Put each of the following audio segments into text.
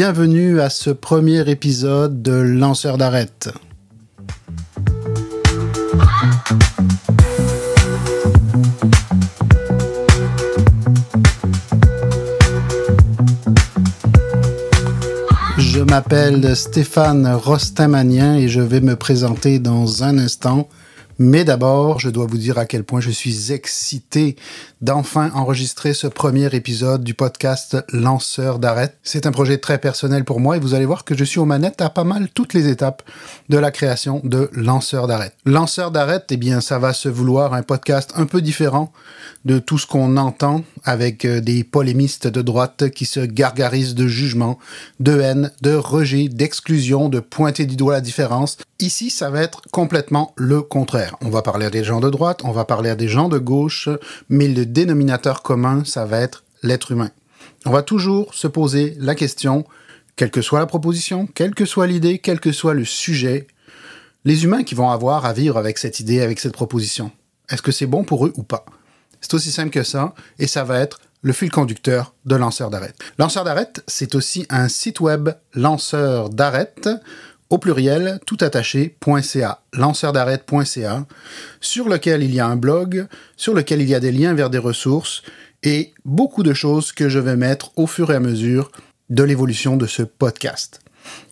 bienvenue à ce premier épisode de Lanceur d'Arête. Je m'appelle Stéphane Rostamanien et je vais me présenter dans un instant. Mais d'abord, je dois vous dire à quel point je suis excité d'enfin enregistrer ce premier épisode du podcast Lanceur d'Arête. C'est un projet très personnel pour moi et vous allez voir que je suis aux manettes à pas mal toutes les étapes de la création de Lanceur d'Arête. Lanceur d'Arête, eh bien, ça va se vouloir un podcast un peu différent de tout ce qu'on entend avec des polémistes de droite qui se gargarisent de jugement, de haine, de rejet, d'exclusion, de pointer du doigt la différence. Ici, ça va être complètement le contraire. On va parler des gens de droite, on va parler des gens de gauche, mais le dénominateur commun, ça va être l'être humain. On va toujours se poser la question, quelle que soit la proposition, quelle que soit l'idée, quel que soit le sujet, les humains qui vont avoir à vivre avec cette idée, avec cette proposition, est-ce que c'est bon pour eux ou pas? C'est aussi simple que ça, et ça va être le fil conducteur de Lanceur d'Arête. Lanceur d'Arête, c'est aussi un site web Lanceur d'Arête, au pluriel, tout attaché, .ca, lanceurdarête.ca, sur lequel il y a un blog, sur lequel il y a des liens vers des ressources et beaucoup de choses que je vais mettre au fur et à mesure de l'évolution de ce podcast.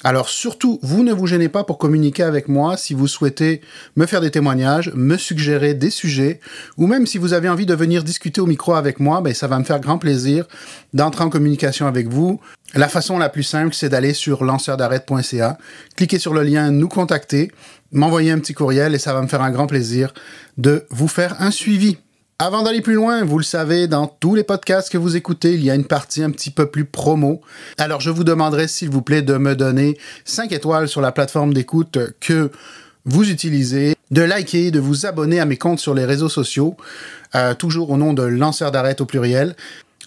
Alors surtout, vous ne vous gênez pas pour communiquer avec moi si vous souhaitez me faire des témoignages, me suggérer des sujets, ou même si vous avez envie de venir discuter au micro avec moi, ça va me faire grand plaisir d'entrer en communication avec vous. La façon la plus simple, c'est d'aller sur lanceurdarête.ca, cliquer sur le lien « Nous contacter », m'envoyer un petit courriel et ça va me faire un grand plaisir de vous faire un suivi. Avant d'aller plus loin, vous le savez, dans tous les podcasts que vous écoutez, il y a une partie un petit peu plus promo. Alors, je vous demanderai, s'il vous plaît, de me donner 5 étoiles sur la plateforme d'écoute que vous utilisez, de liker, de vous abonner à mes comptes sur les réseaux sociaux, toujours au nom de Lanceur d'Arête au pluriel.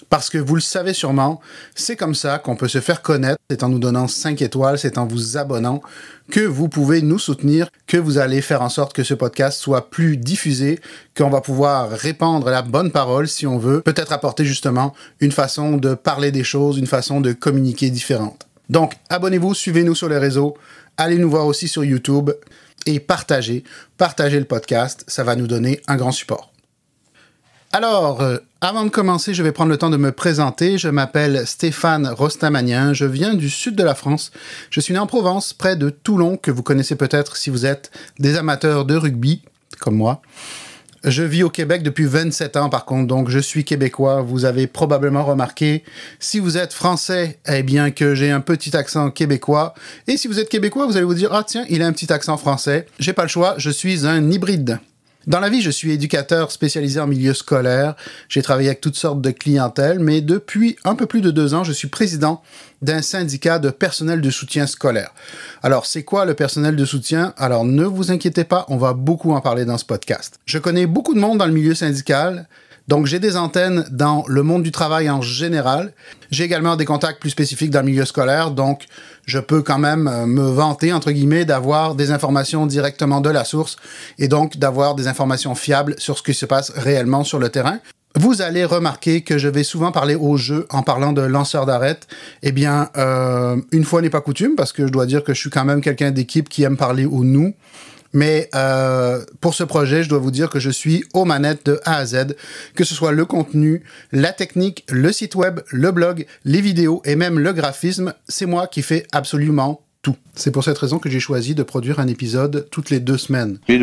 Parce que vous le savez sûrement, c'est comme ça qu'on peut se faire connaître, c'est en nous donnant 5 étoiles, c'est en vous abonnant, que vous pouvez nous soutenir, que vous allez faire en sorte que ce podcast soit plus diffusé, qu'on va pouvoir répandre la bonne parole si on veut, peut-être apporter justement une façon de parler des choses, une façon de communiquer différente. Donc, abonnez-vous, suivez-nous sur les réseaux, allez nous voir aussi sur YouTube et partagez le podcast, ça va nous donner un grand support. Alors, avant de commencer, je vais prendre le temps de me présenter. Je m'appelle Stéphane Rostamanien, je viens du sud de la France. Je suis né en Provence, près de Toulon, que vous connaissez peut-être si vous êtes des amateurs de rugby, comme moi. Je vis au Québec depuis 27 ans par contre, donc je suis québécois. Vous avez probablement remarqué, si vous êtes français, eh bien que j'ai un petit accent québécois. Et si vous êtes québécois, vous allez vous dire « Ah tiens, il a un petit accent français ». J'ai pas le choix, je suis un hybride. Dans la vie, je suis éducateur spécialisé en milieu scolaire. J'ai travaillé avec toutes sortes de clientèles, mais depuis un peu plus de 2 ans, je suis président d'un syndicat de personnel de soutien scolaire. Alors, c'est quoi le personnel de soutien? Alors, ne vous inquiétez pas, on va beaucoup en parler dans ce podcast. Je connais beaucoup de monde dans le milieu syndical, donc j'ai des antennes dans le monde du travail en général. J'ai également des contacts plus spécifiques dans le milieu scolaire, donc je peux quand même me vanter, entre guillemets, d'avoir des informations directement de la source et donc d'avoir des informations fiables sur ce qui se passe réellement sur le terrain. Vous allez remarquer que je vais souvent parler au jeu en parlant de Lanceur d'Arête. Eh bien, une fois n'est pas coutume, parce que je dois dire que je suis quand même quelqu'un d'équipe qui aime parler au « nous ». Mais pour ce projet, je dois vous dire que je suis aux manettes de A à Z, que ce soit le contenu, la technique, le site web, le blog, les vidéos et même le graphisme, c'est moi qui fais absolument tout. C'est pour cette raison que j'ai choisi de produire un épisode toutes les 2 semaines. Je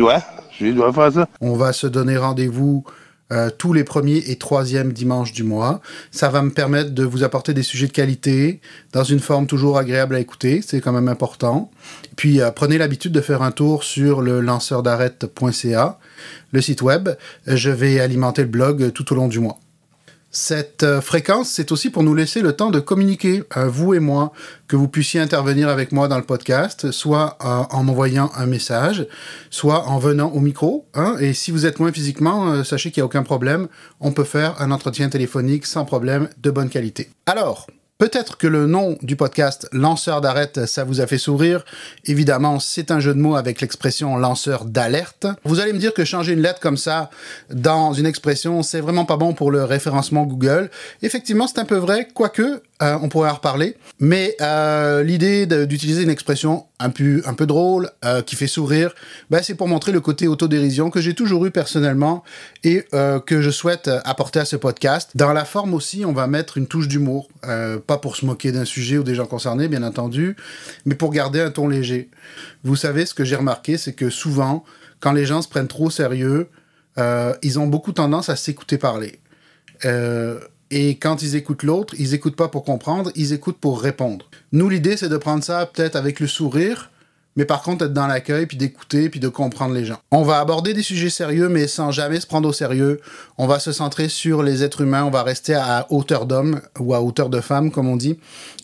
dois faire ça. On va se donner rendez-vous tous les premiers et 3e dimanches du mois. Ça va me permettre de vous apporter des sujets de qualité, dans une forme toujours agréable à écouter, c'est quand même important. Puis prenez l'habitude de faire un tour sur le lanceurdarête.ca, le site web. Je vais alimenter le blog tout au long du mois. Cette fréquence, c'est aussi pour nous laisser le temps de communiquer, vous et moi, que vous puissiez intervenir avec moi dans le podcast, soit en m'envoyant un message, soit en venant au micro. Et si vous êtes loin physiquement, sachez qu'il n'y a aucun problème. On peut faire un entretien téléphonique sans problème, de bonne qualité. Alors, Peut-être que le nom du podcast « Lanceur d'alerte », ça vous a fait sourire. Évidemment, c'est un jeu de mots avec l'expression « lanceur d'alerte ». Vous allez me dire que changer une lettre comme ça dans une expression, c'est vraiment pas bon pour le référencement Google. Effectivement, c'est un peu vrai, quoique, on pourrait en reparler. Mais l'idée d'utiliser une expression un peu drôle, qui fait sourire, c'est pour montrer le côté autodérision que j'ai toujours eu personnellement et que je souhaite apporter à ce podcast. Dans la forme aussi, on va mettre une touche d'humour. Pas pour se moquer d'un sujet ou des gens concernés, bien entendu, mais pour garder un ton léger. Vous savez, ce que j'ai remarqué, c'est que souvent, quand les gens se prennent trop au sérieux, ils ont beaucoup tendance à s'écouter parler. Et quand ils écoutent l'autre, ils écoutent pas pour comprendre, ils écoutent pour répondre. Nous, l'idée, c'est de prendre ça peut-être avec le sourire, mais par contre, être dans l'accueil, puis d'écouter, puis de comprendre les gens. On va aborder des sujets sérieux, mais sans jamais se prendre au sérieux. On va se centrer sur les êtres humains, on va rester à hauteur d'homme, ou à hauteur de femme, comme on dit.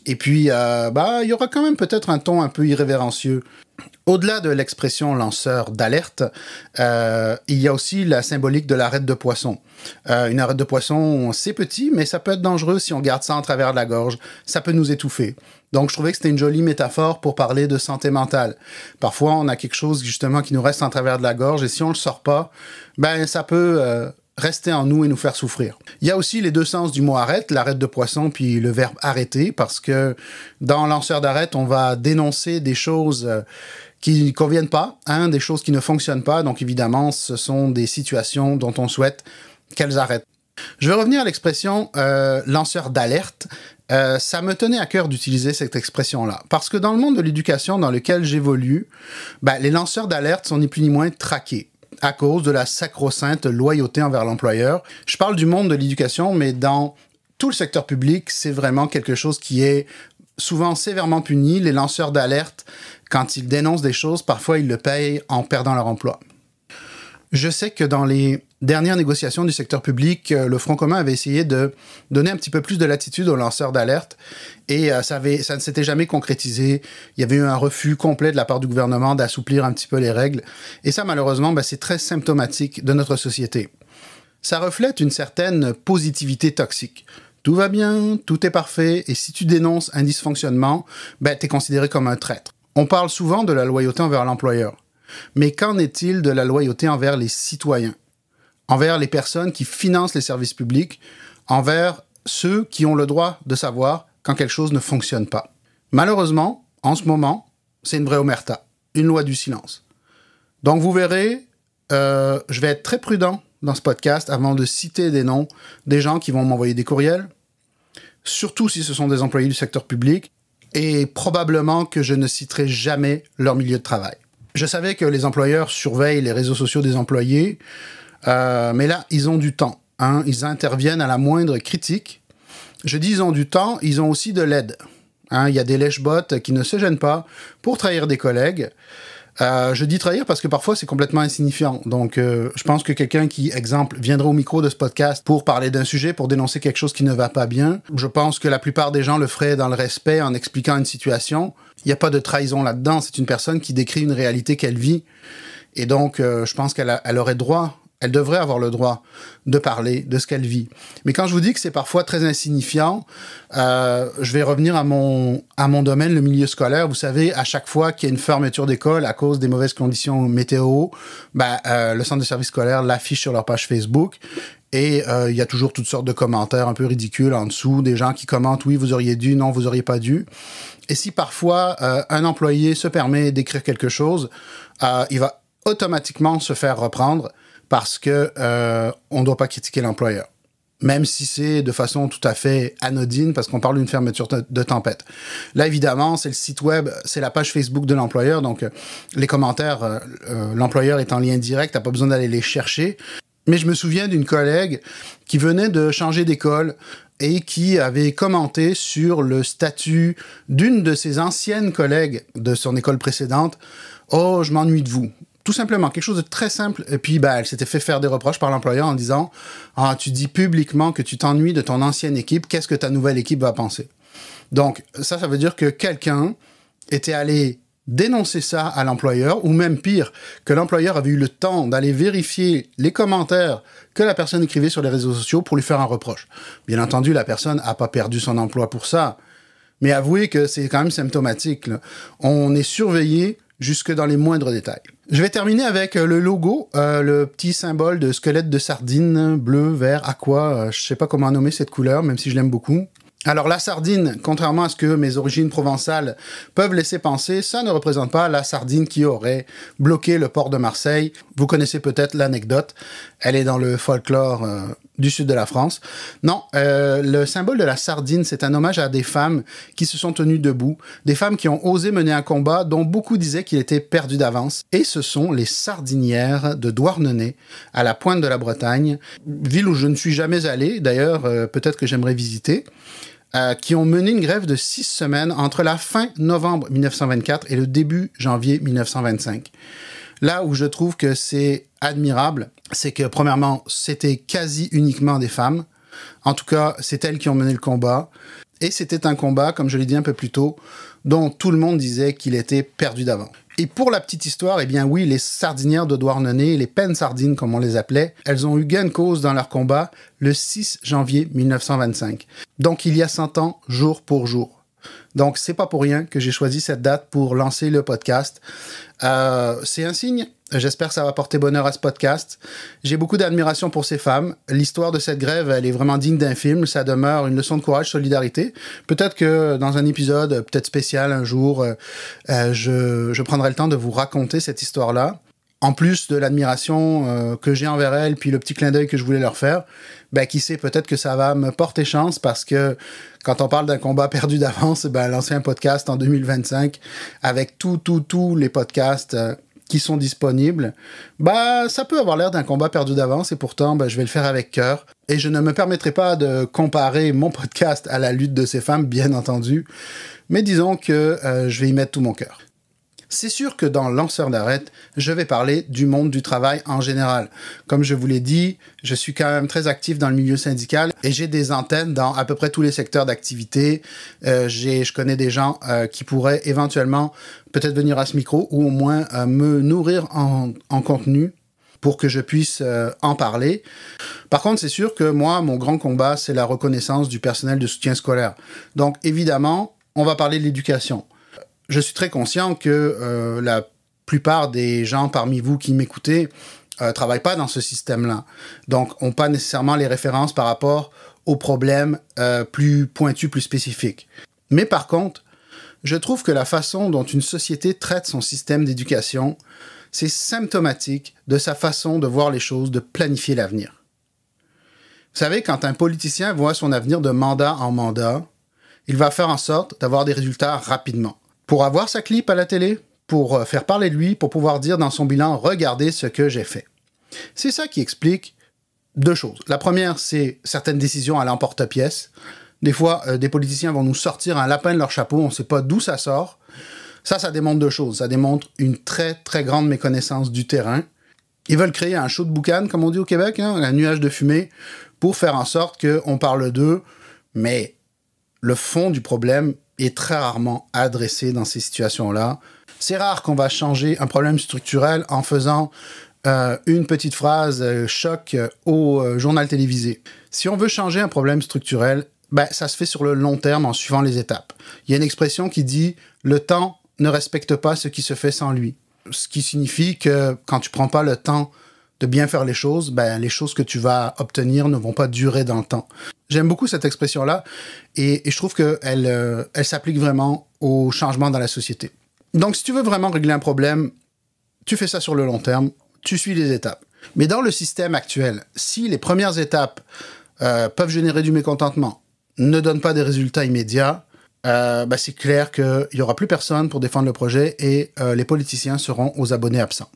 Et puis, il y aura quand même peut-être un ton un peu irrévérencieux. Au-delà de l'expression lanceur d'alerte, il y a aussi la symbolique de l'arête de poisson. Une arête de poisson, c'est petit, mais ça peut être dangereux si on garde ça en travers de la gorge. Ça peut nous étouffer. Donc, je trouvais que c'était une jolie métaphore pour parler de santé mentale. Parfois, on a quelque chose, justement, qui nous reste en travers de la gorge, et si on le sort pas, ça peut rester en nous et nous faire souffrir. Il y a aussi les deux sens du mot arrête, l'arête de poisson, puis le verbe arrêter, parce que dans lanceur d'arête, on va dénoncer des choses qui ne conviennent pas, des choses qui ne fonctionnent pas. Donc, évidemment, ce sont des situations dont on souhaite qu'elles arrêtent. Je vais revenir à l'expression lanceur d'alerte. Ça me tenait à cœur d'utiliser cette expression-là. Parce que dans le monde de l'éducation dans lequel j'évolue, les lanceurs d'alerte sont ni plus ni moins traqués à cause de la sacro-sainte loyauté envers l'employeur. Je parle du monde de l'éducation, mais dans tout le secteur public, c'est vraiment quelque chose qui est souvent sévèrement puni. Les lanceurs d'alerte, quand ils dénoncent des choses, parfois ils le payent en perdant leur emploi. Je sais que dans les dernières négociations du secteur public, le Front commun avait essayé de donner un petit peu plus de latitude aux lanceurs d'alerte et ça ne s'était jamais concrétisé. Il y avait eu un refus complet de la part du gouvernement d'assouplir un petit peu les règles. Et ça, malheureusement, c'est très symptomatique de notre société. Ça reflète une certaine positivité toxique. Tout va bien, tout est parfait, et si tu dénonces un dysfonctionnement, t'es considéré comme un traître. On parle souvent de la loyauté envers l'employeur. Mais qu'en est-il de la loyauté envers les citoyens, envers les personnes qui financent les services publics, envers ceux qui ont le droit de savoir quand quelque chose ne fonctionne pas? Malheureusement, en ce moment, c'est une vraie omerta, une loi du silence. Donc vous verrez, je vais être très prudent dans ce podcast avant de citer des noms des gens qui vont m'envoyer des courriels, surtout si ce sont des employés du secteur public, et probablement que je ne citerai jamais leur milieu de travail. Je savais que les employeurs surveillent les réseaux sociaux des employés, mais là, ils ont du temps. Ils interviennent à la moindre critique. Je dis ils ont du temps, ils ont aussi de l'aide. Il y a des lèche-bottes qui ne se gênent pas pour trahir des collègues. Je dis trahir parce que parfois, c'est complètement insignifiant. Donc, je pense que quelqu'un qui, exemple, viendrait au micro de ce podcast pour parler d'un sujet, pour dénoncer quelque chose qui ne va pas bien, je pense que la plupart des gens le feraient dans le respect, en expliquant une situation. Il n'y a pas de trahison là-dedans. C'est une personne qui décrit une réalité qu'elle vit. Et donc, je pense qu'elle aurait droit, elle devrait avoir le droit de parler de ce qu'elle vit. Mais quand je vous dis que c'est parfois très insignifiant, je vais revenir à mon domaine, le milieu scolaire. Vous savez, à chaque fois qu'il y a une fermeture d'école à cause des mauvaises conditions météo, le centre de service scolaire l'affiche sur leur page Facebook. Et il y a toujours toutes sortes de commentaires un peu ridicules en dessous, des gens qui commentent « oui, vous auriez dû, non, vous auriez pas dû ». Et si parfois un employé se permet d'écrire quelque chose, il va automatiquement se faire reprendre parce que on ne doit pas critiquer l'employeur. Même si c'est de façon tout à fait anodine, parce qu'on parle d'une fermeture de tempête. Là, évidemment, c'est le site web, c'est la page Facebook de l'employeur, donc les commentaires, l'employeur est en lien direct, t'as pas besoin d'aller les chercher. Mais je me souviens d'une collègue qui venait de changer d'école et qui avait commenté sur le statut d'une de ses anciennes collègues de son école précédente. « Oh, je m'ennuie de vous ». Tout simplement, quelque chose de très simple. Et puis, elle s'était fait faire des reproches par l'employeur en disant « Ah, tu dis publiquement que tu t'ennuies de ton ancienne équipe, qu'est-ce que ta nouvelle équipe va penser? » Donc, ça veut dire que quelqu'un était allé dénoncer ça à l'employeur, ou même pire, que l'employeur avait eu le temps d'aller vérifier les commentaires que la personne écrivait sur les réseaux sociaux pour lui faire un reproche. Bien entendu, la personne n'a pas perdu son emploi pour ça, Mais avouez que c'est quand même symptomatique, là. On est surveillé jusque dans les moindres détails. Je vais terminer avec le logo, le petit symbole de squelette de sardine, bleu, vert, aqua, je sais pas comment nommer cette couleur, même si je l'aime beaucoup. Alors la sardine, contrairement à ce que mes origines provençales peuvent laisser penser, ça ne représente pas la sardine qui aurait bloqué le port de Marseille. Vous connaissez peut-être l'anecdote, elle est dans le folklore du sud de la France. Non, le symbole de la sardine, c'est un hommage à des femmes qui se sont tenues debout, des femmes qui ont osé mener un combat dont beaucoup disaient qu'il était perdu d'avance. Et ce sont les sardinières de Douarnenez, à la pointe de la Bretagne, ville où je ne suis jamais allé, d'ailleurs peut-être que j'aimerais visiter. Qui ont mené une grève de 6 semaines entre la fin novembre 1924 et le début janvier 1925. Là où je trouve que c'est admirable, c'est que premièrement, c'était quasi uniquement des femmes. En tout cas, c'est elles qui ont mené le combat. Et c'était un combat, comme je l'ai dit un peu plus tôt, dont tout le monde disait qu'il était perdu d'avance. Et pour la petite histoire, eh bien oui, les sardinières de Douarnenez, les pennes sardines comme on les appelait, elles ont eu gain de cause dans leur combat le 6 janvier 1925. Donc il y a 100 ans, jour pour jour. Donc c'est pas pour rien que j'ai choisi cette date pour lancer le podcast. C'est un signe. J'espère que ça va porter bonheur à ce podcast. J'ai beaucoup d'admiration pour ces femmes. L'histoire de cette grève, elle est vraiment digne d'un film. Ça demeure une leçon de courage, solidarité. Peut-être que dans un épisode, peut-être spécial un jour, je prendrai le temps de vous raconter cette histoire-là. En plus de l'admiration que j'ai envers elles, puis le petit clin d'œil que je voulais leur faire, ben qui sait, peut-être que ça va me porter chance parce que quand on parle d'un combat perdu d'avance, ben lancer un podcast en 2025 avec tous les podcasts qui sont disponibles, bah ça peut avoir l'air d'un combat perdu d'avance et pourtant bah, je vais le faire avec cœur. Et je ne me permettrai pas de comparer mon podcast à la lutte de ces femmes, bien entendu, mais disons que je vais y mettre tout mon cœur. C'est sûr que dans Lanceur d'Arrête, je vais parler du monde du travail en général. Comme je vous l'ai dit, je suis quand même très actif dans le milieu syndical et j'ai des antennes dans à peu près tous les secteurs d'activité. Je connais des gens qui pourraient éventuellement peut-être venir à ce micro ou au moins me nourrir en contenu pour que je puisse en parler. Par contre, c'est sûr que moi, mon grand combat, c'est la reconnaissance du personnel de soutien scolaire. Donc, évidemment, on va parler de l'éducation. Je suis très conscient que la plupart des gens parmi vous qui m'écoutez travaillent pas dans ce système-là. Donc, n'ont pas nécessairement les références par rapport aux problèmes plus pointus, plus spécifiques. Mais par contre, je trouve que la façon dont une société traite son système d'éducation, c'est symptomatique de sa façon de voir les choses, de planifier l'avenir. Vous savez, quand un politicien voit son avenir de mandat en mandat, il va faire en sorte d'avoir des résultats rapidement. Pour avoir sa clip à la télé, pour faire parler de lui, pour pouvoir dire dans son bilan « Regardez ce que j'ai fait ». C'est ça qui explique deux choses. La première, c'est certaines décisions à l'emporte-pièce. Des fois, des politiciens vont nous sortir un lapin de leur chapeau, on ne sait pas d'où ça sort. Ça démontre deux choses. Ça démontre une très, très grande méconnaissance du terrain. Ils veulent créer un show de boucan, comme on dit au Québec, hein, un nuage de fumée, pour faire en sorte qu'on parle d'eux, mais le fond du problème est très rarement adressé dans ces situations-là. C'est rare qu'on va changer un problème structurel en faisant une petite phrase choc au journal télévisé. Si on veut changer un problème structurel, ben, ça se fait sur le long terme en suivant les étapes. Il y a une expression qui dit « le temps ne respecte pas ce qui se fait sans lui ». Ce qui signifie que quand tu prends pas le temps de bien faire les choses, ben, les choses que tu vas obtenir ne vont pas durer dans le temps. J'aime beaucoup cette expression-là et je trouve qu'elle elle s'applique vraiment au changement dans la société. Donc, si tu veux vraiment régler un problème, tu fais ça sur le long terme, tu suis les étapes. Mais dans le système actuel, si les premières étapes peuvent générer du mécontentement, ne donnent pas des résultats immédiats, ben c'est clair qu'il n'y aura plus personne pour défendre le projet et les politiciens seront aux abonnés absents.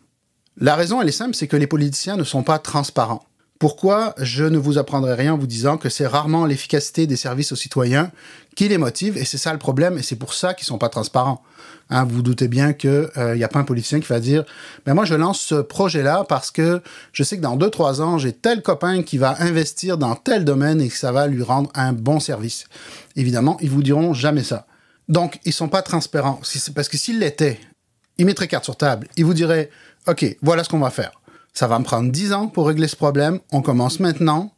La raison, elle est simple, c'est que les politiciens ne sont pas transparents. Pourquoi je ne vous apprendrai rien en vous disant que c'est rarement l'efficacité des services aux citoyens qui les motive, et c'est ça le problème, et c'est pour ça qu'ils ne sont pas transparents. Hein, vous vous doutez bien qu'il n'y a pas un politicien qui va dire « Ben moi, je lance ce projet-là parce que je sais que dans 2-3 ans, j'ai tel copain qui va investir dans tel domaine et que ça va lui rendre un bon service. » Évidemment, ils vous diront jamais ça. Donc, ils ne sont pas transparents. Parce que s'ils l'étaient, ils mettraient carte sur table. Ils vous diraient « OK, voilà ce qu'on va faire. Ça va me prendre 10 ans pour régler ce problème. On commence maintenant.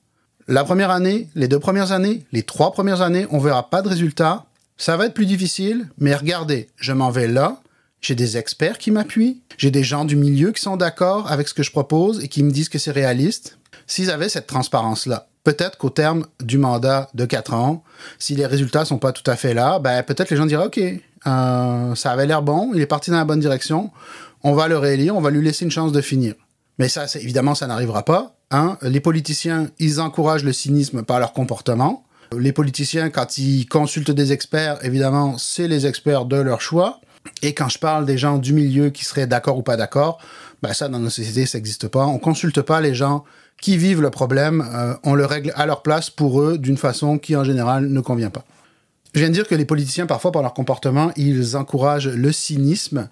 La première année, les 2 premières années, les 3 premières années, on verra pas de résultat. Ça va être plus difficile, mais regardez, je m'en vais là, j'ai des experts qui m'appuient, j'ai des gens du milieu qui sont d'accord avec ce que je propose et qui me disent que c'est réaliste. S'ils avaient cette transparence-là, peut-être qu'au terme du mandat de 4 ans, si les résultats sont pas tout à fait là, ben peut-être les gens diraient « Ok, ça avait l'air bon, il est parti dans la bonne direction, on va le réélire, on va lui laisser une chance de finir. » Mais ça, évidemment, ça n'arrivera pas. Hein? Les politiciens, ils encouragent le cynisme par leur comportement. Les politiciens, quand ils consultent des experts, évidemment, c'est les experts de leur choix. Et quand je parle des gens du milieu qui seraient d'accord ou pas d'accord, ben ça, dans nos sociétés, ça n'existe pas. On consulte pas les gens qui vivent le problème, on le règle à leur place pour eux d'une façon qui, en général, ne convient pas. Je viens de dire que les politiciens, parfois, par leur comportement, ils encouragent le cynisme.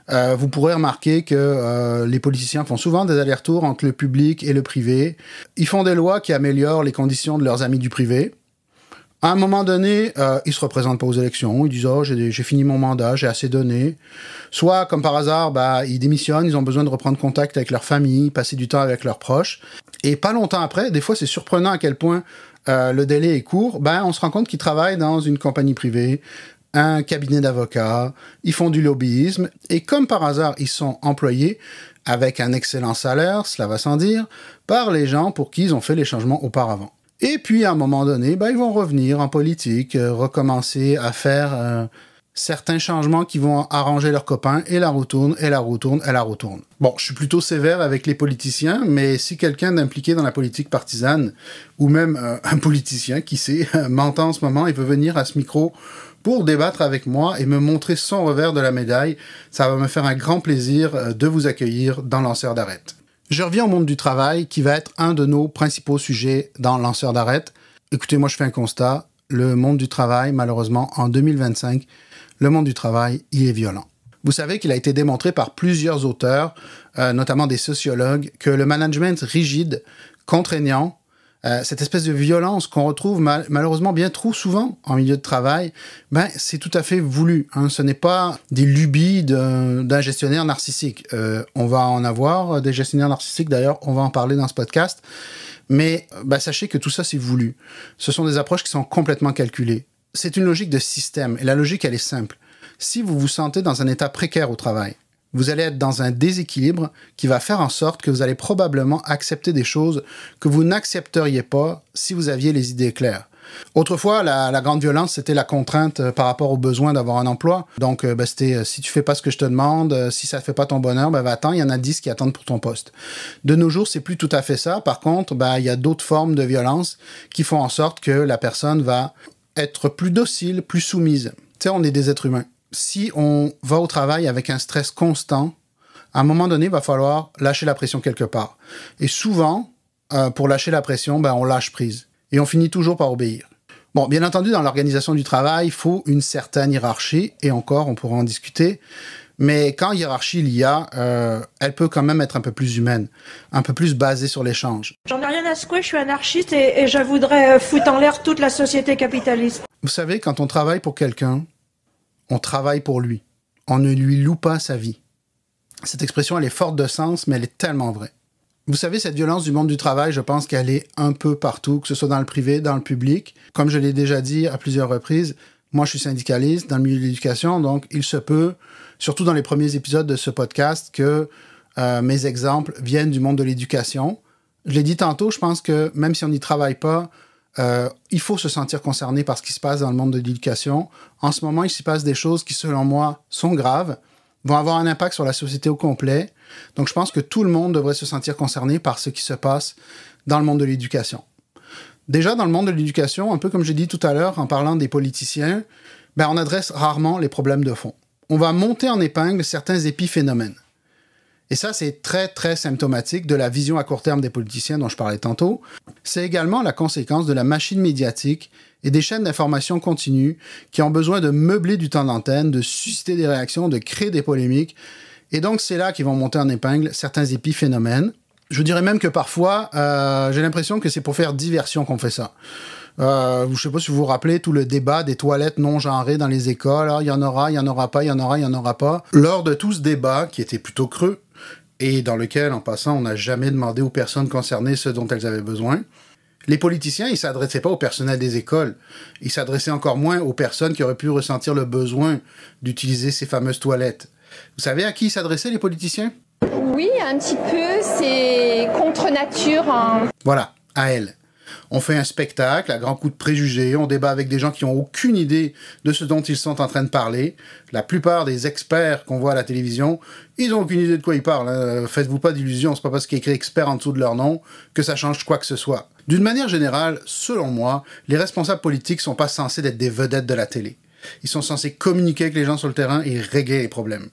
Vous pourrez remarquer que les politiciens font souvent des allers-retours entre le public et le privé. Ils font des lois qui améliorent les conditions de leurs amis du privé. À un moment donné, ils se représentent pas aux élections. Ils disent « Oh, j'ai fini mon mandat, j'ai assez donné. » Soit, comme par hasard, ils démissionnent, ils ont besoin de reprendre contact avec leur famille, passer du temps avec leurs proches. Et pas longtemps après, des fois, c'est surprenant à quel point le délai est court. On se rend compte qu'ils travaillent dans une compagnie privée, un cabinet d'avocats, ils font du lobbyisme. Et comme par hasard, ils sont employés avec un excellent salaire, cela va sans dire, par les gens pour qui ils ont fait les changements auparavant. Et puis, à un moment donné, ils vont revenir en politique, recommencer à faire certains changements qui vont arranger leurs copains, et la roue tourne, et la roue tourne, et la roue tourne. Bon, je suis plutôt sévère avec les politiciens, mais si quelqu'un d'impliqué dans la politique partisane, ou même un politicien, qui sait, m'entend en ce moment et veut venir à ce micro pour débattre avec moi et me montrer son revers de la médaille, ça va me faire un grand plaisir de vous accueillir dans Lanceur d'Arrête. Je reviens au monde du travail, qui va être un de nos principaux sujets dans Lanceur d'Arrête. Écoutez, moi je fais un constat, le monde du travail, malheureusement, en 2025, le monde du travail, il est violent. Vous savez qu'il a été démontré par plusieurs auteurs, notamment des sociologues, que le management rigide, contraignant, cette espèce de violence qu'on retrouve malheureusement bien trop souvent en milieu de travail, c'est tout à fait voulu. Hein. Ce n'est pas des lubies d'un gestionnaire narcissique. On va en avoir des gestionnaires narcissiques, d'ailleurs, on va en parler dans ce podcast. Mais sachez que tout ça, c'est voulu. Ce sont des approches qui sont complètement calculées. C'est une logique de système, et la logique, elle est simple. Si vous vous sentez dans un état précaire au travail, vous allez être dans un déséquilibre qui va faire en sorte que vous allez probablement accepter des choses que vous n'accepteriez pas si vous aviez les idées claires. Autrefois, la grande violence, c'était la contrainte par rapport au besoin d'avoir un emploi. Donc, c'était si tu fais pas ce que je te demande, si ça ne fait pas ton bonheur, va-t'en, il y en a 10 qui attendent pour ton poste. De nos jours, c'est plus tout à fait ça. Par contre, il y a d'autres formes de violence qui font en sorte que la personne va être plus docile, plus soumise. Tu sais, on est des êtres humains. Si on va au travail avec un stress constant, à un moment donné, il va falloir lâcher la pression quelque part. Et souvent, pour lâcher la pression, on lâche prise. Et on finit toujours par obéir. Bon, bien entendu, dans l'organisation du travail, il faut une certaine hiérarchie, et encore, on pourra en discuter. Mais quand hiérarchie il y a, elle peut quand même être un peu plus humaine, un peu plus basée sur l'échange. J'en ai rien à secouer, je suis anarchiste et je voudrais foutre en l'air toute la société capitaliste. Vous savez, quand on travaille pour quelqu'un, on travaille pour lui. On ne lui loue pas sa vie. Cette expression, elle est forte de sens, mais elle est tellement vraie. Vous savez, cette violence du monde du travail, je pense qu'elle est un peu partout, que ce soit dans le privé, dans le public. Comme je l'ai déjà dit à plusieurs reprises, moi, je suis syndicaliste dans le milieu de l'éducation, donc il se peut, surtout dans les premiers épisodes de ce podcast, que mes exemples viennent du monde de l'éducation. Je l'ai dit tantôt, je pense que même si on n'y travaille pas, il faut se sentir concerné par ce qui se passe dans le monde de l'éducation. En ce moment, il s'y passe des choses qui, selon moi, sont graves, vont avoir un impact sur la société au complet. Donc, je pense que tout le monde devrait se sentir concerné par ce qui se passe dans le monde de l'éducation. Déjà, dans le monde de l'éducation, un peu comme j'ai dit tout à l'heure en parlant des politiciens, on adresse rarement les problèmes de fond. On va monter en épingle certains épiphénomènes. Et ça, c'est très, très symptomatique de la vision à court terme des politiciens dont je parlais tantôt. C'est également la conséquence de la machine médiatique et des chaînes d'information continues qui ont besoin de meubler du temps d'antenne, de susciter des réactions, de créer des polémiques. Et donc, c'est là qu'ils vont monter en épingle certains épiphénomènes. Je dirais même que parfois, j'ai l'impression que c'est pour faire diversion qu'on fait ça. Je ne sais pas si vous vous rappelez tout le débat des toilettes non genrées dans les écoles. Il y en aura, il y en aura pas, il y en aura, il y en aura pas. Lors de tout ce débat, qui était plutôt creux, et dans lequel, en passant, on n'a jamais demandé aux personnes concernées ce dont elles avaient besoin, Les politiciens, ils s'adressaient pas au personnel des écoles. Ils s'adressaient encore moins aux personnes qui auraient pu ressentir le besoin d'utiliser ces fameuses toilettes. Vous savez à qui ils s'adressaient, les politiciens? Oui, un petit peu, c'est contre nature. Hein. Voilà, à elles. On fait un spectacle à grands coups de préjugés, on débat avec des gens qui n'ont aucune idée de ce dont ils sont en train de parler. La plupart des experts qu'on voit à la télévision, ils n'ont aucune idée de quoi ils parlent. Hein. Faites-vous pas d'illusions, c'est pas parce qu'il y a écrit expert en dessous de leur nom que ça change quoi que ce soit. D'une manière générale, selon moi, les responsables politiques sont pas censés être des vedettes de la télé. Ils sont censés communiquer avec les gens sur le terrain et régler les problèmes.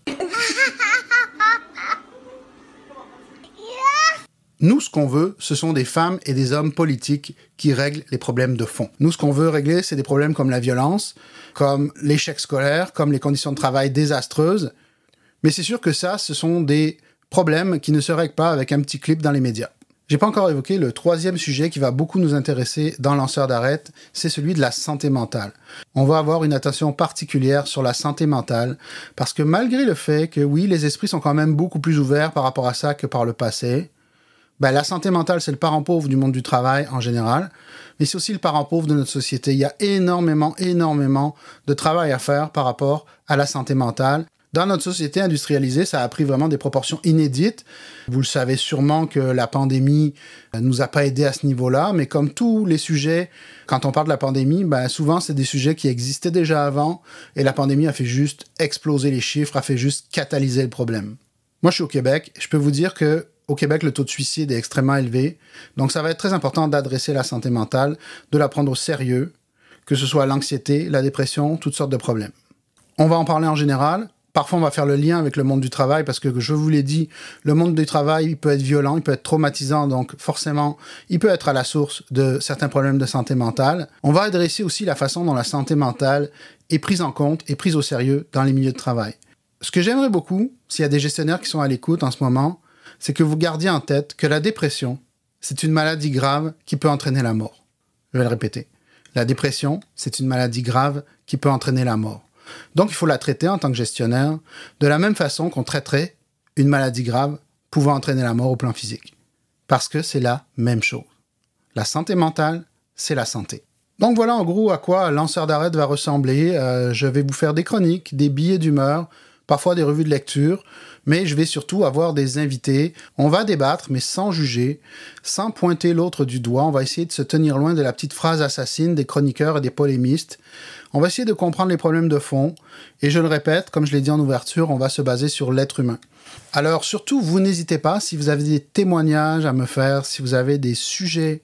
Nous, ce qu'on veut, ce sont des femmes et des hommes politiques qui règlent les problèmes de fond. Nous, ce qu'on veut régler, c'est des problèmes comme la violence, comme l'échec scolaire, comme les conditions de travail désastreuses. Mais c'est sûr que ça, ce sont des problèmes qui ne se règlent pas avec un petit clip dans les médias. J'ai pas encore évoqué le troisième sujet qui va beaucoup nous intéresser dans Lanceur d'Arrête, c'est celui de la santé mentale. On va avoir une attention particulière sur la santé mentale, parce que malgré le fait que oui, les esprits sont quand même beaucoup plus ouverts par rapport à ça que par le passé, la santé mentale, c'est le parent pauvre du monde du travail en général, mais c'est aussi le parent pauvre de notre société. Il y a énormément de travail à faire par rapport à la santé mentale. Dans notre société industrialisée, ça a pris vraiment des proportions inédites. Vous le savez sûrement que la pandémie nous a pas aidés à ce niveau-là, mais comme tous les sujets, quand on parle de la pandémie, souvent c'est des sujets qui existaient déjà avant, et la pandémie a fait juste exploser les chiffres, a fait juste catalyser le problème. Moi, je suis au Québec, je peux vous dire que au Québec, le taux de suicide est extrêmement élevé. Donc, ça va être très important d'adresser la santé mentale, de la prendre au sérieux, que ce soit l'anxiété, la dépression, toutes sortes de problèmes. On va en parler en général. Parfois, on va faire le lien avec le monde du travail parce que, je vous l'ai dit, le monde du travail, il peut être violent, il peut être traumatisant. Donc, forcément, il peut être à la source de certains problèmes de santé mentale. On va adresser aussi la façon dont la santé mentale est prise en compte et prise au sérieux dans les milieux de travail. Ce que j'aimerais beaucoup, s'il y a des gestionnaires qui sont à l'écoute en ce moment, c'est que vous gardiez en tête que la dépression, c'est une maladie grave qui peut entraîner la mort. Je vais le répéter. La dépression, c'est une maladie grave qui peut entraîner la mort. Donc, il faut la traiter en tant que gestionnaire de la même façon qu'on traiterait une maladie grave pouvant entraîner la mort au plan physique. Parce que c'est la même chose. La santé mentale, c'est la santé. Donc voilà en gros à quoi Lanceur d'Arrête va ressembler. Je vais vous faire des chroniques, des billets d'humeur, parfois des revues de lecture, mais je vais surtout avoir des invités. On va débattre, mais sans juger, sans pointer l'autre du doigt. On va essayer de se tenir loin de la petite phrase assassine des chroniqueurs et des polémistes. On va essayer de comprendre les problèmes de fond. Et je le répète, comme je l'ai dit en ouverture, on va se baser sur l'être humain. Alors surtout, vous n'hésitez pas, si vous avez des témoignages à me faire, si vous avez des sujets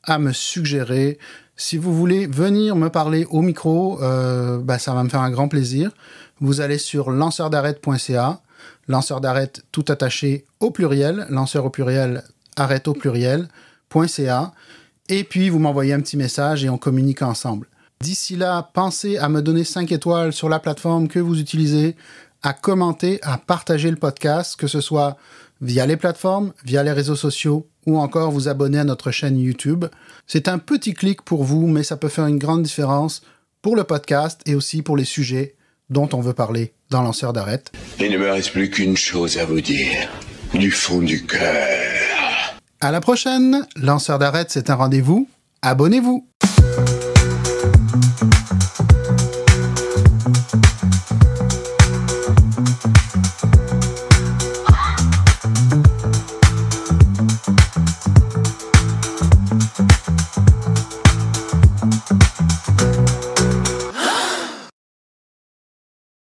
à me suggérer, si vous voulez venir me parler au micro, ça va me faire un grand plaisir. Vous allez sur lanceurdarrête.ca, lanceur d'arrête tout attaché au pluriel, lanceur au pluriel, arrête au pluriel.ca, et puis vous m'envoyez un petit message et on communique ensemble. D'ici là, pensez à me donner 5 étoiles sur la plateforme que vous utilisez, à commenter, à partager le podcast, que ce soit via les plateformes, via les réseaux sociaux, ou encore vous abonner à notre chaîne YouTube. C'est un petit clic pour vous, mais ça peut faire une grande différence pour le podcast et aussi pour les sujets dont on veut parler dans Lanceur d'Arrête. Il ne me reste plus qu'une chose à vous dire, du fond du cœur. À la prochaine! Lanceur d'Arrête, c'est un rendez-vous. Abonnez-vous!